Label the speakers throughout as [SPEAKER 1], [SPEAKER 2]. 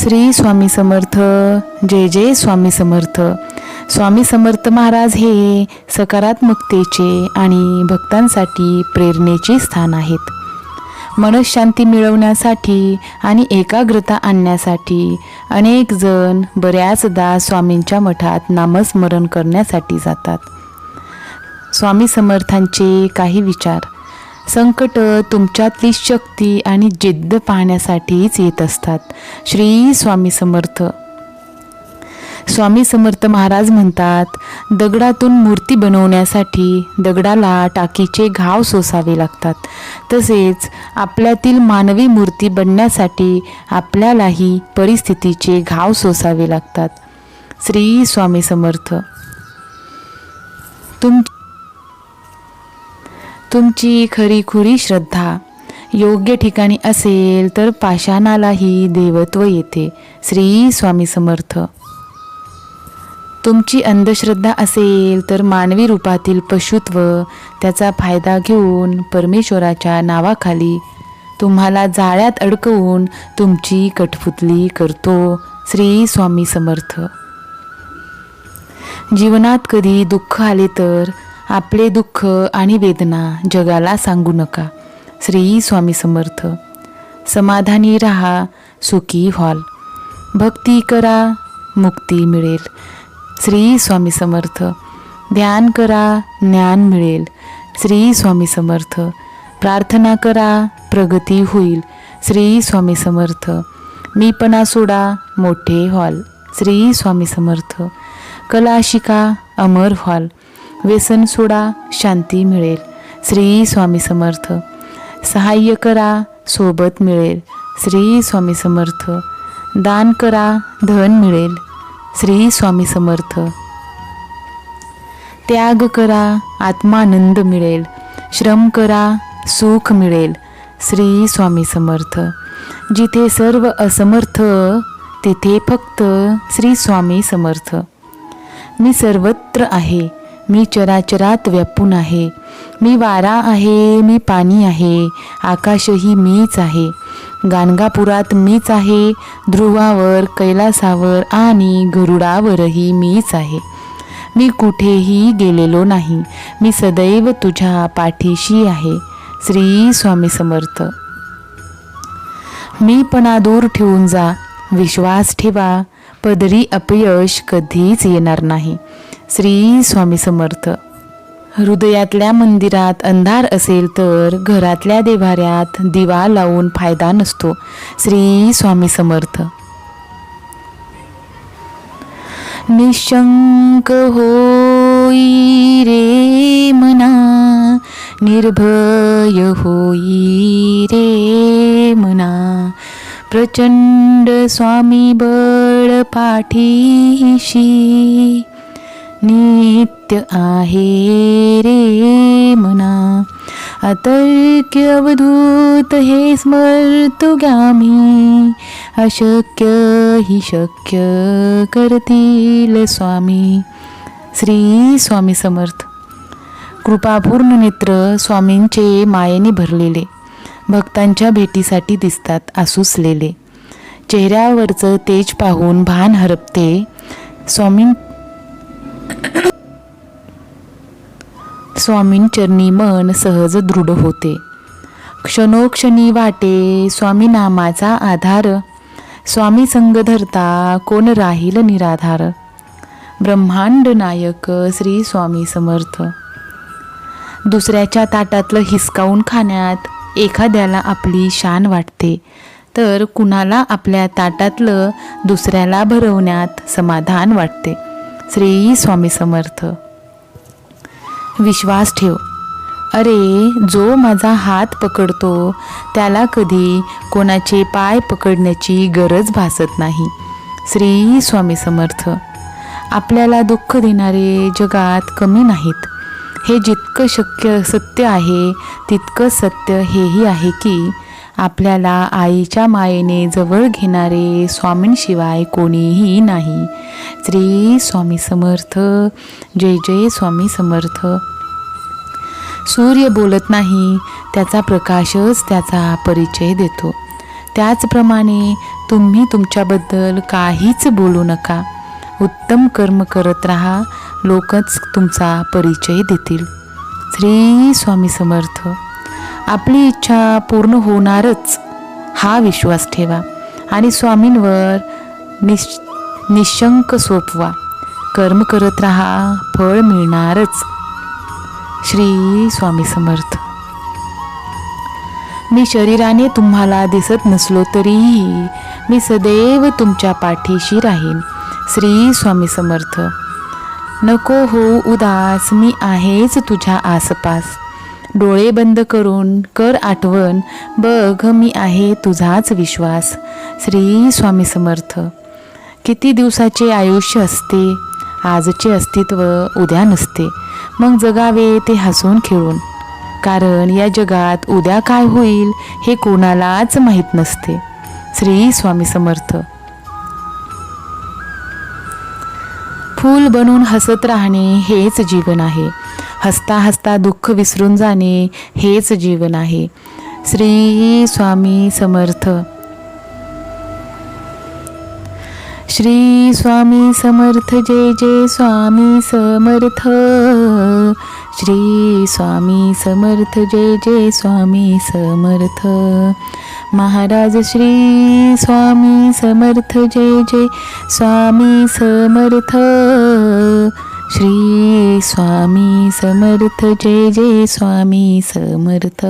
[SPEAKER 1] श्री स्वामी समर्थ. जय जय स्वामी समर्थ. स्वामी समर्थ महाराज हे सकारात्मकतेचे आणि भक्तांसाठी प्रेरणेचे स्थान आहेत. मनःशांती मिळवण्यासाठी आणि एकाग्रता आणण्यासाठी अनेक जण बऱ्याचदा स्वामींच्या मठात नामस्मरण करण्यासाठी जातात. स्वामी समर्थांचे काही विचार. संकट तुमच्यातली शक्ती आणि जिद्द पाहण्यासाठीच येत असतात. श्री स्वामी समर्थ. स्वामी समर्थ महाराज म्हणतात, दगडातून मूर्ती बनवण्यासाठी दगडाला टाकीचे घाव सोसावे लागतात. तसेच आपल्यातील मानवी मूर्ती बनण्यासाठी आपल्यालाही परिस्थितीचे घाव सोसावे लागतात. श्री स्वामी समर्थ. तुमची खरीखुरी श्रद्धा योग्य ठिकाणी असेल तर पाषाणालाही देवत्व येते. श्री स्वामी समर्थ. तुमची अंधश्रद्धा असेल तर मानवी रूपातील पशुत्व त्याचा फायदा घेऊन परमेश्वराच्या नावाखाली तुम्हाला जाळ्यात अडकवून तुमची कठपुतली करतो. श्री स्वामी समर्थ. जीवनात कधी दुःख आले तर आपले दुःख आणि वेदना जगाला सांगू नका. श्री स्वामी समर्थ. समाधानी राहा, सुखी व्हाल. भक्ती करा, मुक्ती मिळेल. श्री स्वामी समर्थ. ध्यान करा, ज्ञान मिळेल. श्री स्वामी समर्थ. प्रार्थना करा, प्रगती होईल. श्री स्वामी समर्थ. मीपणा सोडा, मोठे व्हाल. श्री स्वामी समर्थ. कला शिका, अमर व्हाल. व्यसन सोडा, शांती मिळेल. श्री स्वामी समर्थ. सहाय्य करा, सोबत मिळेल. श्री स्वामी समर्थ. दान करा, धन मिळेल. श्री स्वामी समर्थ. त्याग करा, आत्मानंद मिळेल. श्रम करा, सुख मिळेल. श्री स्वामी समर्थ. जिथे सर्व असमर्थ तिथे फक्त श्री स्वामी समर्थ. मी सर्वत्र आहे. मी चराचरात व्यापून आहे. मी वारा आहे, मी पाणी आहे. आकाशही मीच आहे. गाणगापुरात मीच आहे. ध्रुवावर, कैलासावर आणि गरुडावरही मीच आहे. मी कुठेही गेलेलो नाही. मी सदैव तुझ्या पाठीशी आहे. श्री स्वामी समर्थ. मीपणा दूर ठेवून जा. विश्वास ठेवा. पदरी अपयश कधीच येणार नाही. श्री स्वामी समर्थ. हृदयातल्या मंदिरात अंधार असेल तर घरातल्या देव्हाऱ्यात दिवा लावून फायदा नसतो. श्री स्वामी समर्थ. निशंक होई रे मना, निर्भय होई रे मना. प्रचंड स्वामी बळ पाठीशी, नित्य आहे रे मना. अतर्क्य अवधूत हे स्मर्तुगामी, अशक्य ही शक्य करतील स्वामी. श्री स्वामी समर्थ. कृपापूर्ण नेत्र स्वामींचे मायेने भरलेले भक्तांच्या भेटीसाठी दिसतात आसुसलेले. चेहऱ्यावरचं तेज पाहून भान हरपते. स्वामींचरणी मन सहज दृढ होते. क्षणोक्षणी वाटे स्वामी नामाचा आधार. स्वामी संग धरता कोण राहील निराधार. ब्रह्मांड नायक श्री स्वामी समर्थ. दुसऱ्याच्या ताटातलं हिसकावून खाण्यात एखाद्याला आपली शान वाटते, तर कुणाला आपल्या ताटातलं दुसऱ्याला भरवण्यात समाधान वाटते. श्री स्वामी समर्थ. विश्वास ठेव. अरे, जो माझा हात पकडतो त्याला कधी कोणाचे पाय पकडण्याची गरज भासत नाही. श्री स्वामी समर्थ. आपल्याला दुःख देणारे जगात कमी नाहीत. हे जितकं शक्य सत्य आहे तितकं सत्य हेही आहे की आपल्याला आईच्या मायेने जवळ घेणारे स्वामींशिवाय कोणीही नाही. श्री स्वामी समर्थ. जय जय स्वामी समर्थ. सूर्य बोलत नाही, त्याचा प्रकाशच त्याचा परिचय देतो. त्याचप्रमाणे तुम्ही तुमच्याबद्दल काहीच बोलू नका. उत्तम कर्म करत राहा, लोकच तुमचा परिचय देतील. श्री स्वामी समर्थ. आपली इच्छा पूर्ण होणारच हा विश्वास ठेवा आणि स्वामींवर निशंक सोपवा. कर्म करत राहा, फळ मिळणारच. श्री स्वामी समर्थ. मी शरीराने तुम्हाला दिसत नसलो तरीही मी सदैव तुमच्या पाठीशी राहीन. श्री स्वामी समर्थ. नको हो उदास, मी आहेच तुझ्या आसपास. डोळे बंद करून कर आठवण, बघ मी आहे तुझाच विश्वास. श्री स्वामी समर्थ. किती दिवसाचे आयुष्य असते, आजचे अस्तित्व उद्या नसते. मग जगावे ते हसून खेळून, कारण या जगात उद्या काय होईल हे कोणालाच माहीत नसते. श्री स्वामी समर्थ. फूल बनून हसत राहणे हेच जीवन आहे. हसता हसता दुःख विसरून जाणे हेच जीवन आहे. श्री स्वामी समर्थ. श्री स्वामी समर्थ. जय जय स्वामी समर्थ. श्री स्वामी समर्थ. जय जय स्वामी समर्थ. महाराज श्री स्वामी समर्थ. जय जय स्वामी समर्थ. श्री स्वामी समर्थ. जय जय स्वामी समर्थ.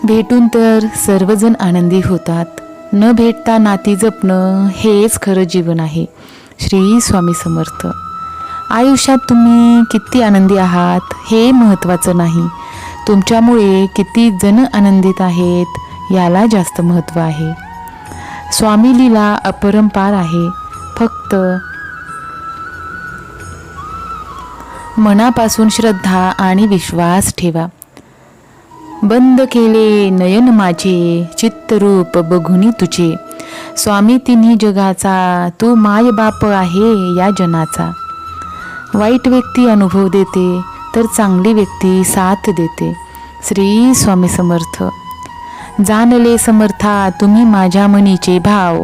[SPEAKER 1] भेटून तर सर्वजण आनंदी होतात, न भेटता नाती जपणं हेच खरं जीवन आहे. श्री स्वामी समर्थ. आयुष्यात तुम्ही किती आनंदी आहात हे महत्त्वाचं नाही, तुमच्यामुळे किती जण आनंदित आहेत याला जास्त महत्त्व आहे. स्वामी लीला अपरंपार आहे. फक्त मनापासून श्रद्धा आणि विश्वास ठेवा. बंद केले नयन माझे, चित्तरूप बघुनी तुझे. स्वामी तिन्ही जगाचा, तू माय बाप आहे या जनाचा. वाईट व्यक्ती अनुभव देते तर चांगली व्यक्ती साथ देते. श्री स्वामी समर्थ. जाणले समर्था तुम्ही माझ्या मनीचे भाव,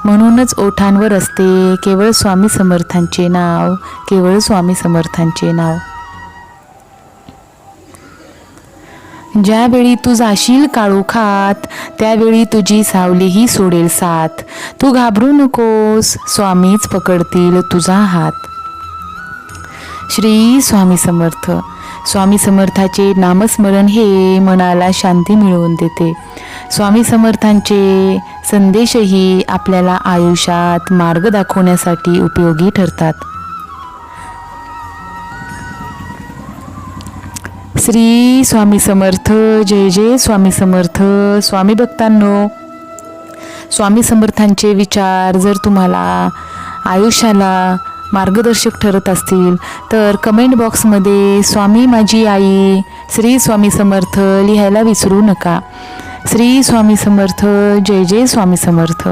[SPEAKER 1] म्हणूनच ओठांवर असते केवळ स्वामी समर्थांचे नाव, केवळ स्वामी समर्थांचे नाव. ज्यावेळी तू जाशील काळोखात, त्यावेळी तुझी सावलीही सोडेल साथ. तू घाबरू नकोस, स्वामीच पकडतील तुझा हात. श्री स्वामी समर्थ. स्वामी समर्थाचे नामस्मरण हे मनाला शांती मिळवून देते. स्वामी समर्थांचे संदेशही आपल्याला आयुष्यात मार्ग दाखवण्यासाठी उपयोगी ठरतात. श्री स्वामी समर्थ. जय जय स्वामी समर्थ. स्वामी भक्तांनो, स्वामी समर्थांचे विचार जर तुम्हाला आयुष्याला मार्गदर्शक ठरत असतील तर कमेंट बॉक्समध्ये स्वामी माझी आई, श्री स्वामी समर्थ लिहायला विसरू नका. श्री स्वामी समर्थ. जय जय स्वामी समर्थ.